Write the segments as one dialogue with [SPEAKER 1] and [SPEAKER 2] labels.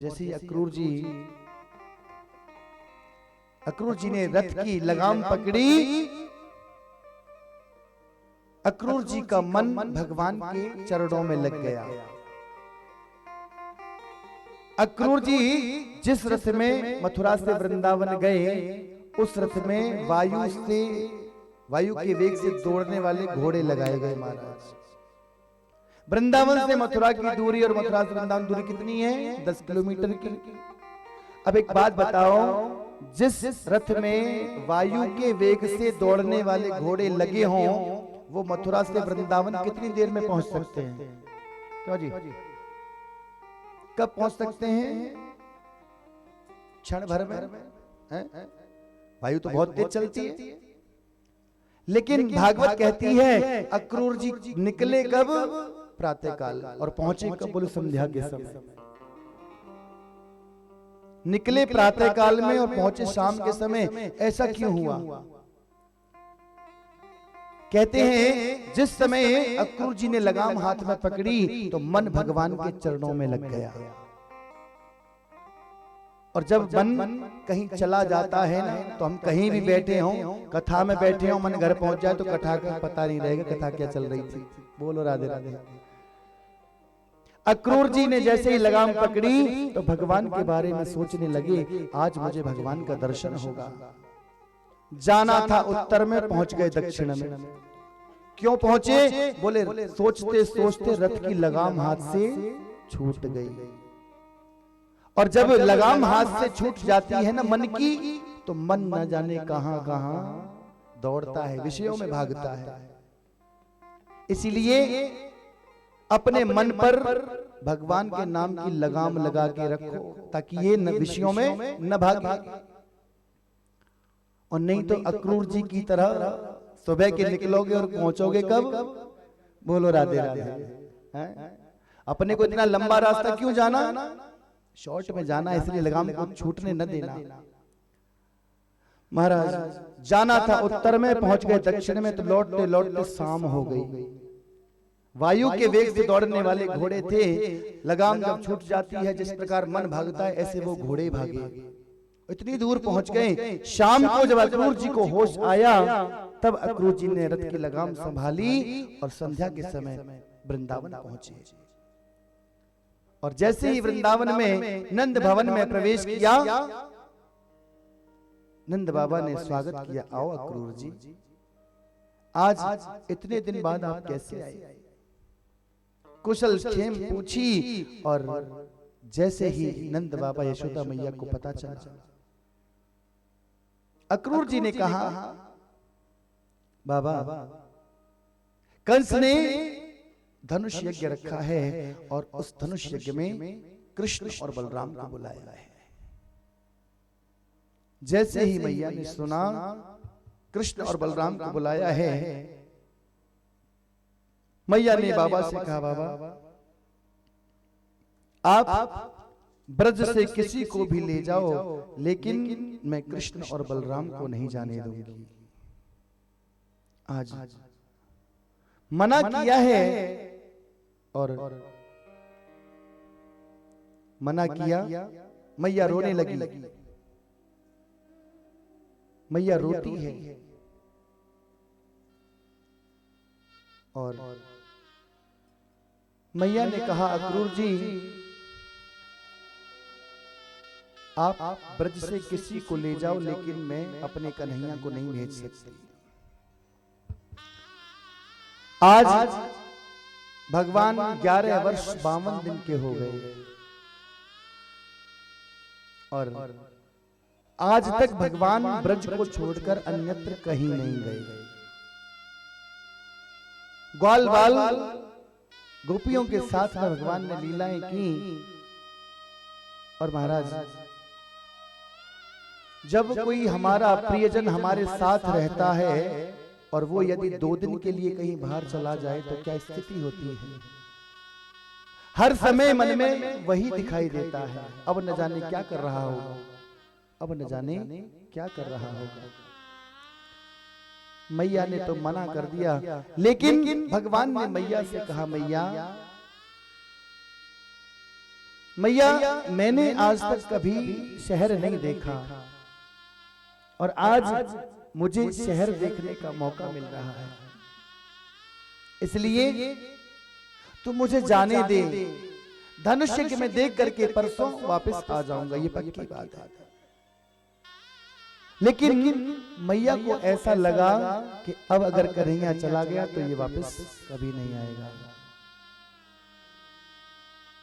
[SPEAKER 1] जैसे अक्रूर जी ने रथ की लगाम पकड़ी, अक्रूर जी का मन भगवान के चरणों में लग गया। अक्रूर जी जिस रथ में मथुरा से वृंदावन गए, उस रथ में वायु के वेग से दौड़ने वाले घोड़े लगाए गए। महाराज, वृंदावन से मथुरा की दूरी और मथुरा से वृंदावन दूरी कितनी है? 10 किलोमीटर की। अब एक बात बताओ, जिस रथ में वायु के वेग से दौड़ने वाले घोड़े लगे हों, वो मथुरा से वृंदावन कितनी देर में पहुंच सकते हैं? क्यों जी, कब पहुंच सकते हैं? क्षण भर में। वायु तो बहुत तेज चलती है, लेकिन भागवत कहती है अक्रूर जी निकले कब? प्रातः काल। और पहुंचे कब? बोले संध्या के समय। निकले प्रातः काल में और पहुंचे शाम के समय। ऐसा क्यों हुआ? कहते हैं जिस समय अक्रूर जी ने लगाम हाथ में पकड़ी तो मन भगवान के चरणों में लग गया। और जब मन कहीं चला जाता है ना, तो हम कहीं भी बैठे हों, कथा में बैठे हों, मन घर पहुंच जाए तो कथा का पता नहीं रहेगा कथा क्या चल रही थी। बोलो राधे राधे। अक्रूर जी ने जैसे ही लगाम पकड़ी तो भगवान के बारे में सोचने लगे, आज मुझे भगवान का दर्शन होगा। जाना था उत्तर में, पहुंच गए दक्षिण में। क्यों पहुंचे? बोले सोचते सोचते रथ की लगाम हाथ से छूट गई। और जब लगाम हाथ से छूट जाती है ना मन की, तो मन न जाने कहां कहां दौड़ता है, विषयों में भागता है। इसीलिए अपने मन पर भगवान के नाम की लगाम लगा के रखो, ताकि ये विषयों में न भागे। और नहीं तो अक्रूर जी की तरह सुबह के निकलोगे और पहुंचोगे कब? बोलो राधे राधे। अपने को इतना लंबा रास्ता क्यों जाना? शॉर्ट में जाना, इसलिए लगाम को छूटने न देना। महाराज, जाना था उत्तर में, पहुंच गए दक्षिण में, तो लौटते लौटते शाम हो गई। वायु के वेग से दौड़ने वाले घोड़े थे। लगाम जब छूट जाती है, जिस प्रकार मन भागता है, ऐसे वो घोड़े भागे। इतनी दूर पहुंच गए। शाम को जब अक्रूर जी को होश आया, तब अक्रूर जी ने रथ की लगाम संभाली और संध्या के समय वृंदावन पहुंचे। और जैसे ही वृंदावन में नंद भवन में प्रवेश किया, नंद बाबा ने स्वागत किया, आओ अक्रूर जी, आज इतने दिन बाद आप कैसे आए? कुशल क्षेम पूछी। और जैसे ही नंद बाबा यशोदा मैया को पता चला, अक्रूर जी ने कहा, बाबा कंस ने धनुष यज्ञ रखा है और उस धनुष यज्ञ में कृष्ण और बलराम को बुलाया है। जैसे ही मैया ने सुना कृष्ण और बलराम को बुलाया है, मैया ने बाबा से कहा, बाबा आप ब्रज से किसी को भी ले जाओ, लेकिन मैं कृष्ण और बलराम को नहीं जाने दूंगी। आज मना किया है और मना किया। मैया रोने लगी। मैया रोती है और मैया ने कहा, अक्रूर जी, आप ब्रज से किसी को ले जाओ, लेकिन मैं अपने कन्हैया को नहीं भेज सकती। आज भगवान 11 वर्ष 52 दिन के हो गए और आज तक भगवान ब्रज को छोड़कर अन्यत्र कहीं नहीं गए। ग्वाल बाल गोपियों के साथ में भगवान ने लीलाएं की। और महाराज, जब कोई हमारा प्रियजन हमारे साथ रहता है और वो यदि 2 दिन के लिए कहीं बाहर चला जाए, तो क्या स्थिति होती है? हर समय मन में वही दिखाई देता है। अब न जाने क्या कर रहा होगा, अब न जाने क्या कर रहा होगा। मैया ने तो मना कर दिया, लेकिन भगवान ने मैया से कहा, मैया मैया मैंने आज तक कभी शहर नहीं देखा और आज मुझे शहर देखने का मौका मिल रहा है, इसलिए तू मुझे जाने दे। धनुष्य के मैं देख करके परसों वापस आ जाऊंगा, ये पक्की बात है। लेकिन मैया को ऐसा लगा कि अब अगर कन्हैया चला गया तो ये वापस कभी नहीं आएगा।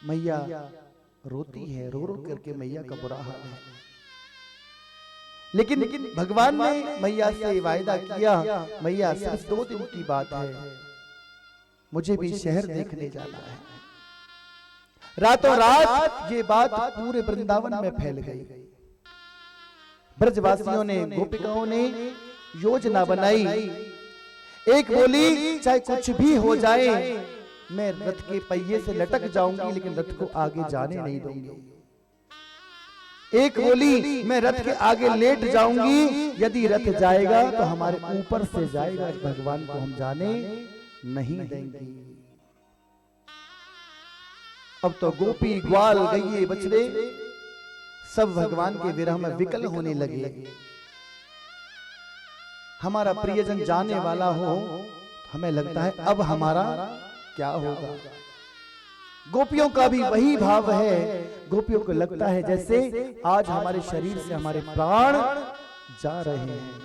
[SPEAKER 1] मैया रोती है, रो रो करके मैया का बुरा हाल है। लेकिन भगवान ने मैया से वायदा किया, मैया सिर्फ 2 दिन की बात है, मुझे भी शहर देखने जाना है। रातों रात ये बात पूरे वृंदावन में फैल गई। ब्रजवासियों ने, गोपिकाओं ने योजना बनाई। एक बोली चाहे कुछ भी हो जाए मैं रथ के पहिए से लटक जाऊंगी लेकिन रथ को आगे जाने नहीं दूंगी। एक बोली मैं रथ के आगे लेट जाऊंगी, यदि रथ जाएगा तो हमारे ऊपर से जाएगा, भगवान को हम जाने नहीं देंगे। अब तो गोपी ग्वाल गईये बछड़े सब भगवान के विरह में विकल होने लगे। हमारा प्रियजन जाने वाला हो, हमें लगता है अब हमारा क्या होगा। गोपियों का भी वही भाव है। गोपियों को लगता है जैसे आज हमारे शरीर से हमारे प्राण जा रहे हैं।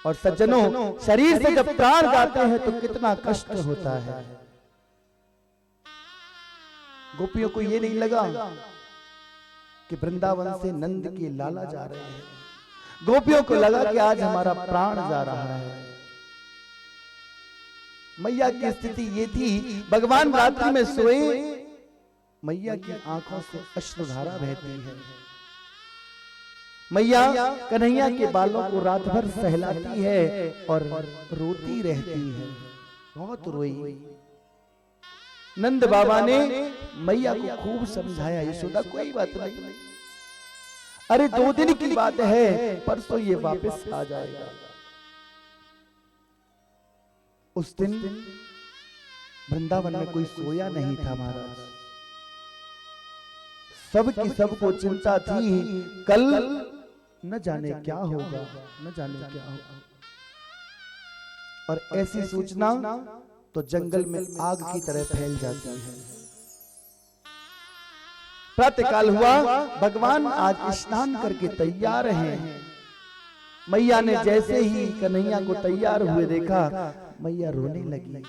[SPEAKER 1] और सज्जनों, शरीर से जब प्राण जाते हैं तो कितना कष्ट होता है। गोपियों को ये नहीं लगा कि वृंदावन से नंद के लाला जा रहे हैं। गोपियों को लगा कि आज हमारा प्राण जा रहा है। मैया की स्थिति ये थी, भगवान रात्रि में सोए, मैया की आंखों से अश्रुधारा बहती है। मैया कन्हैया के बालों को रात भर सहलाती है और रोती रहती है, बहुत रोई। नंद बाबा ने मैया को खूब समझाया, यशोदा कोई बात नहीं, अरे 2 दिन की बात है, परसों ये वापस आ जाएगा। उस दिन वृंदावन में कोई सोया नहीं था महाराज। सबकी सबको चिंता थी, कल न जाने क्या होगा, न जाने क्या होगा। और ऐसी सूचना तो जंगल में आग की तरह फैल जाती है। प्रातःकाल हुआ, भगवान आज स्नान करके तैयार हैं। मैया ने जैसे ही कन्हैया को तैयार हुए देखा, मैया रोने लगी।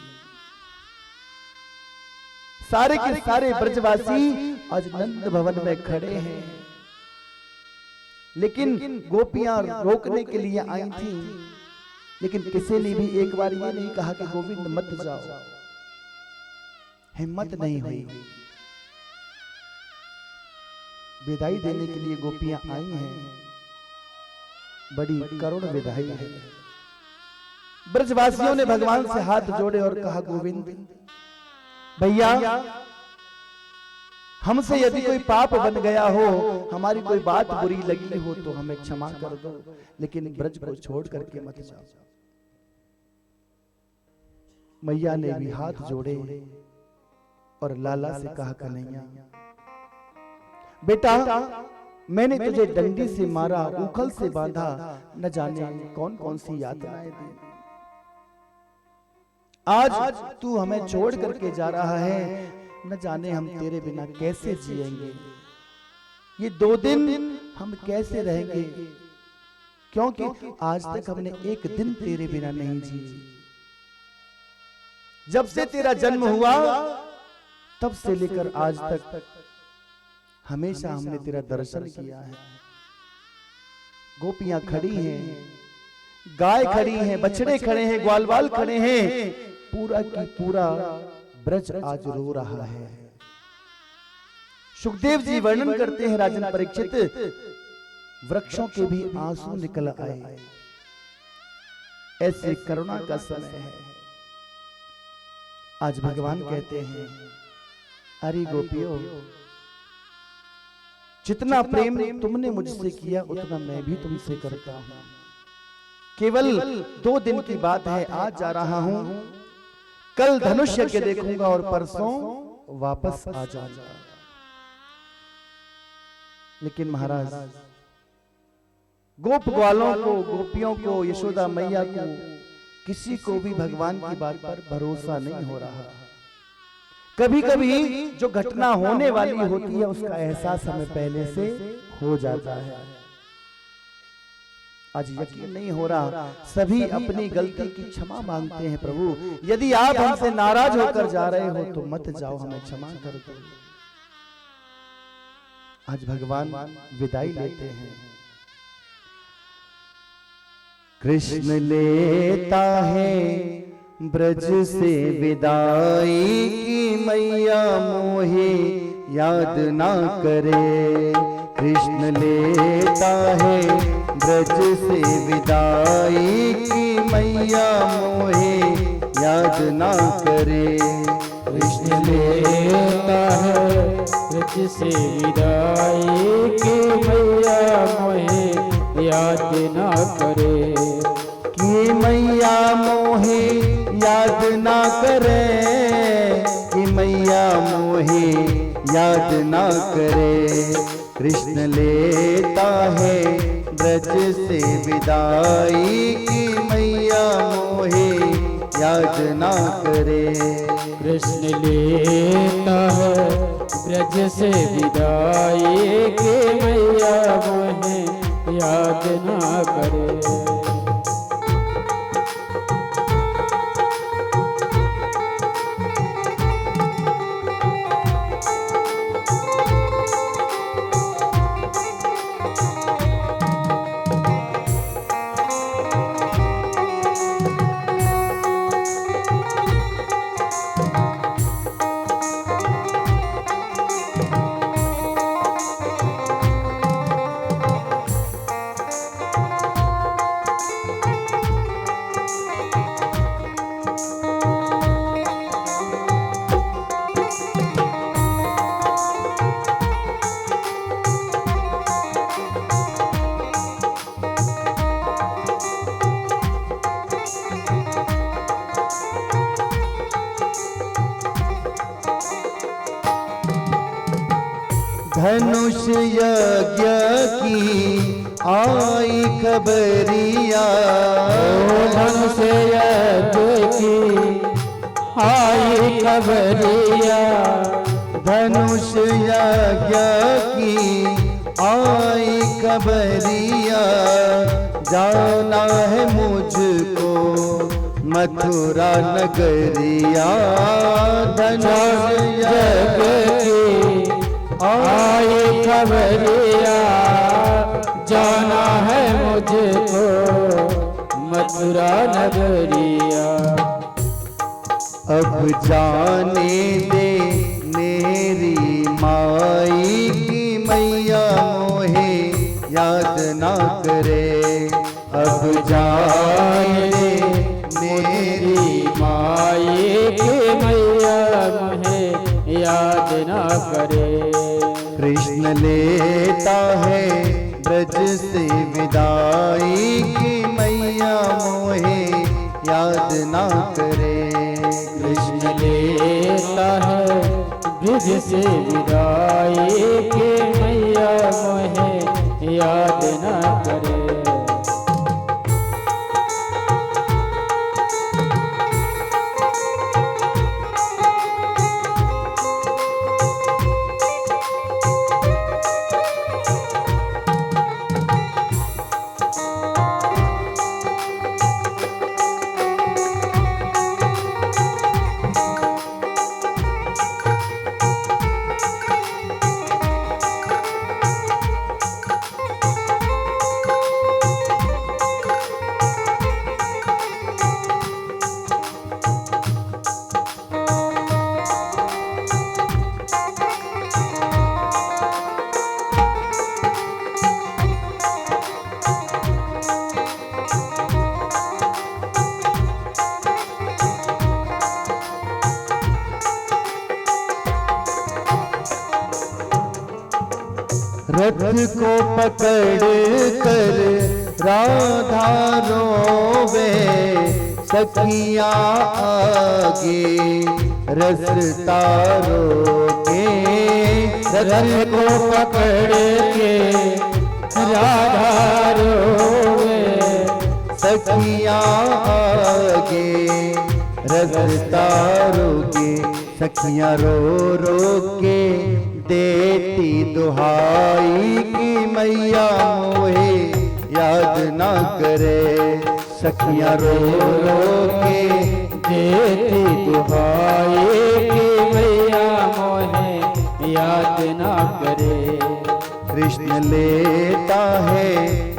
[SPEAKER 1] सारे के सारे ब्रजवासी आज नंद भवन में खड़े हैं, लेकिन गोपियां रोकने के लिए आई थी, लेकिन किसी ने भी एक बार ये नहीं कहा कि गोविंद मत जाओ। हिम्मत नहीं हुई। विदाई देने के लिए गोपियां आई हैं, बड़ी करुण विदाई है। ब्रजवासियों ने भगवान से हाथ जोड़े और कहा, गोविंद भैया, हमसे यदि कोई पाप बन गया हो, हमारी कोई बात बुरी लगी हो तो हमें क्षमा कर दो, लेकिन ब्रज को छोड़ करके मत जाओ। मैया ने भी हाथ जोड़े और लाला से कहा, कन्हैया बेटा, मैंने तुझे डंडी से मारा, उखल से बांधा, न जाने कौन कौन सी यातनाएं दी। आज तू हमें छोड़ करके जा रहा है, न जाने हम तेरे बिना कैसे जिएंगे। ये 2 दिन हम कैसे रहेंगे, क्योंकि आज तक हमने एक दिन तेरे बिना नहीं जी। जब से तेरा जन्म हुआ तब से लेकर आज तक हमेशा हमने तेरा दर्शन किया है। गोपियां खड़ी हैं, गाय खड़ी हैं, बछड़े खड़े हैं, ग्वालवाल खड़े हैं, पूरा की पूरा ब्रज आज रो रहा है। सुखदेव जी वर्णन करते हैं, राजन परीक्षित, वृक्षों के भी आंसू निकल आए। ऐसे करुणा का समय है। आज भगवान कहते हैं, अरे गोपियों, जितना प्रेम तुमने मुझसे किया उतना मैं भी तुमसे करता हूं। केवल 2 दिन की बात है, आज जा रहा हूं, कल धनुष यज्ञ देखूंगा और परसों वापस आ जाऊंगा। लेकिन महाराज गोप ग्वालों को, गोपियों को, यशोदा मैया को, किसी को भी भगवान की बात पर भरोसा नहीं हो रहा। कभी कभी जो घटना होने वाली होती है उसका एहसास हमें पहले से हो जाता है। आज यकीन नहीं हो रहा, सभी अपनी गलती की क्षमा मांगते हैं। प्रभु यदि आप हमसे नाराज होकर जा रहे हो तो मत जाओ, हमें क्षमा कर दो। आज भगवान विदाई लेते हैं। कृष्ण लेता है ब्रज से विदाई की मैया मोहे याद ना करे। कृष्ण लेता है ब्रज से विदाई की मैया मोहे याद ना करे।
[SPEAKER 2] कृष्ण लेता है ब्रज से विदाई की मैया मोहे याद ना करे।
[SPEAKER 1] कि मैया मोहे याद ना करे, कि मैया मोहे याद ना करे। कृष्ण लेता है ब्रज से विदाई की मैया मोहे याद ना करे।
[SPEAKER 2] कृष्ण लेता है ब्रज से विदाई की मैया मोहे याद ना करे।
[SPEAKER 1] धनुष यज्ञ की आई खबरिया,
[SPEAKER 2] धनुष यज्ञ की आई खबरिया।
[SPEAKER 1] धनुष यज्ञ की आई खबरिया। जाना है मुझको मथुरा नगरिया। धनुष यज्ञ की
[SPEAKER 2] आई खबरिया। जाना है मुझको मथुरा नगरिया।
[SPEAKER 1] अब जाने दे मेरी माई की मैया मोहे याद ना करे। अब जाने दे मेरी
[SPEAKER 2] माई की मैया मोहे याद ना करे।
[SPEAKER 1] कृष्ण लेता है ब्रज से विदाई की मैया मोहे याद ना करे।
[SPEAKER 2] कृष्ण लेता है ब्रज से विदाई की मैया मोहे याद ना करे।
[SPEAKER 1] रथ को पकड़ कर राधा रोवे, सखियां आगे रसता रोके।
[SPEAKER 2] रथ को पकड़ के
[SPEAKER 1] सखियां आगे रास्ता रोके, सखियां रो रो के देती दुहाई कि मैया मोहे याद ना करे। सखियां रो रो के
[SPEAKER 2] देती दुहाई कि मैया मोहे याद ना करे।
[SPEAKER 1] कृष्ण लेता है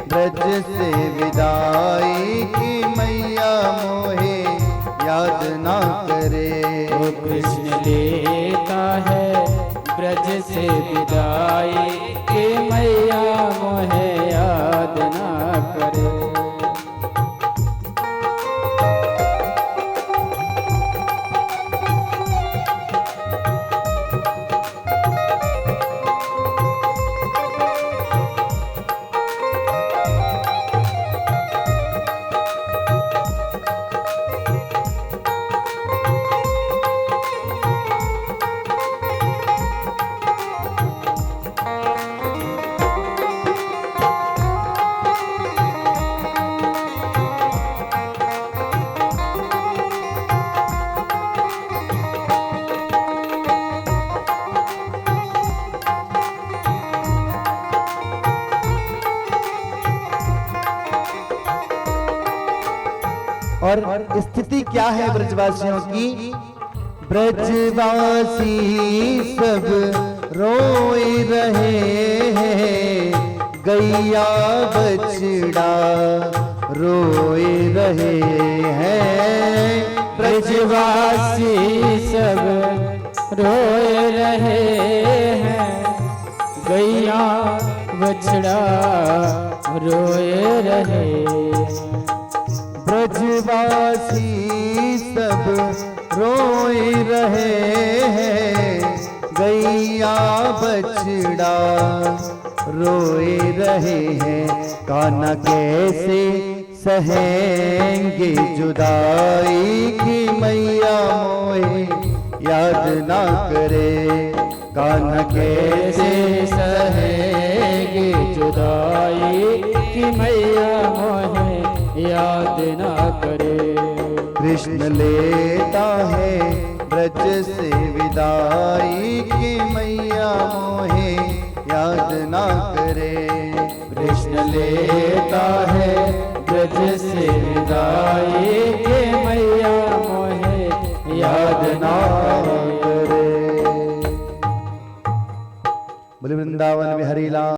[SPEAKER 1] ब्रज से विदाई कि मैया मोहे याद ना करे।
[SPEAKER 2] ओ कृष्ण लेता है ब्रज से विदाई कि मैया मोहे याद ना करे।
[SPEAKER 1] और स्थिति क्या है ब्रजवासियों की? ब्रजवासी सब रोए रहे हैं, गैया बछड़ा रोए रहे हैं।
[SPEAKER 2] ब्रजवासी सब रोए रहे हैं, गैया बछड़ा रोए रहे।
[SPEAKER 1] ब्रजवासी सब रोए रहे हैं, गैया बछड़ा रोए रहे हैं। कान्हा कैसे सहेंगे जुदाई कि मैया मोहे याद ना करे। कान्हा कैसे
[SPEAKER 2] सहेंगे जुदाई कि मैया मोहे याद ना करे।
[SPEAKER 1] कृष्ण लेता है ब्रज से विदाई कि मैया मोहे याद ना करे।
[SPEAKER 2] कृष्ण लेता है ब्रज से विदाई कि मैया मोहे याद ना करे।
[SPEAKER 1] बोले वृंदावन बिहारी लाल।